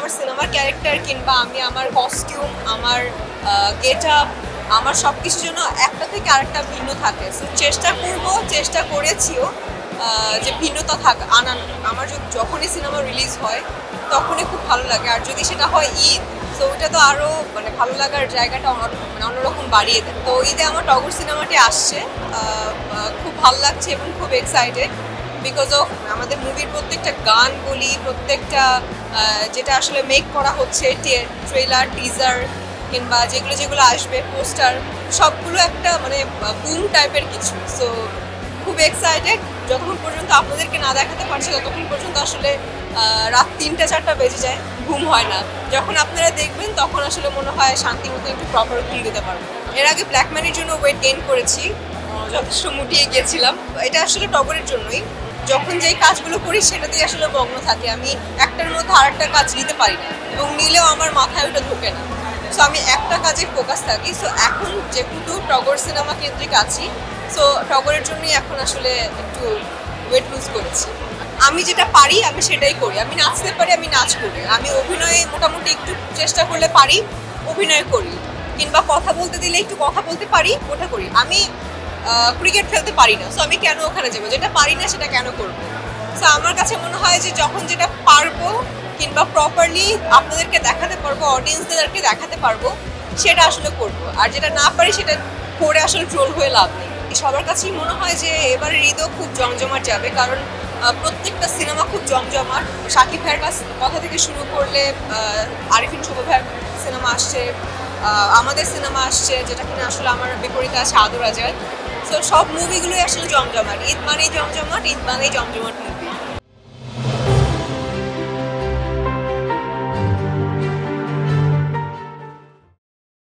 আমার সিনেমার ক্যারেক্টার কিংবা আমি আমার কস্টিউম, আমার গেট আপ, আমার সব কিছুর জন্য একটা থেকে আরেকটা ভিন্ন থাকে। সো চেষ্টা করেছিও যে ভিন্নতা আনানো। আমার যখনই সিনেমা রিলিজ হয় তখনই খুব ভালো লাগে, আর যদি সেটা হয় ঈদ, তো ওইটা তো আরও মানে ভালো লাগার জায়গাটা মানে অন্যরকম বাড়িয়ে দেয়। তো ঈদে আমার টগর সিনেমাটি আসছে, খুব ভালো লাগছে এবং খুব এক্সাইটেড বিকজ অফ আমাদের মুভির প্রত্যেকটা গান বলি, প্রত্যেকটা যেটা আসলে মেক করা হচ্ছে, ট্রেলার, টিজার কিংবা যেগুলো আসবে, পোস্টার, সবগুলো একটা মানে বুম টাইপের কিছু। সো খুব এক্সাইটেড। যতক্ষণ পর্যন্ত আপনাদেরকে না দেখাতে পারছি ততক্ষণ পর্যন্ত আসলে রাত 3-4টা বেজে যায়, ঘুম হয় না। যখন আপনারা দেখবেন তখন আসলে মনে হয় শান্তি মতো একটু প্রপার ঘুম দিতে পারবো। এর আগে ব্ল্যাক ম্যানের জন্য ওয়েট গেইন করেছি, যথেষ্ট মুটিয়ে গিয়েছিলাম। এটা আসলে টগরের জন্যই। যখন যেই কাজগুলো করি সেটাতেই আসলে মগ্ন থাকে, আমি একটার মধ্যে আরেকটা কাজ নিতে পারি না এবং নিলেও আমার মাথায় ওটা ঢোকে না। সো আমি একটা কাজে ফোকাস থাকি। সো এখন যেহেতু টগর সিনেমা কেন্দ্রিক আছি, সো টগরের জন্যই এখন আসলে একটু ওয়েট লুজ করেছি। আমি যেটা পারি আমি সেটাই করি। আমি নাচতে পারি, আমি নাচ করি। আমি অভিনয়ে মোটামুটি একটু চেষ্টা করলে পারি, অভিনয় করি। কিংবা কথা বলতে দিলে একটু কথা বলতে পারি, ওটা করি। আমি ক্রিকেট খেলতে পারি না, সো আমি কেন ওখানে যাবো? যেটা পারি না সেটা কেন করবো? সো আমার কাছে মনে হয় যে যখন যেটা পারবো কিংবা প্রপারলি আপনাদেরকে দেখাতে পারবো, অডিয়েন্সদেরকে দেখাতে পারবো, সেটা আসলে করবো। আর যেটা না পারি সেটা করে আসলে ট্রোল হয়ে লাভ নেই। সবার কাছেই মনে হয় যে এবারের ঈদও খুব জমজমাট যাবে, কারণ প্রত্যেকটা সিনেমা খুব জমজমাট। শাকিব ভাইয়ের কথা থেকে শুরু করলে আরিফিন শুভ ভাইয়ের সিনেমা আসছে, আমাদের সিনেমা আসছে, যেটা কিনা আসলে আমার বিপরীতে আছে আদর আজাদ। সো সব মুভিগুলোই আসলে জমজমাট। ঈদ মানেই জমজমাট, ঈদ মানেই জমজমাট।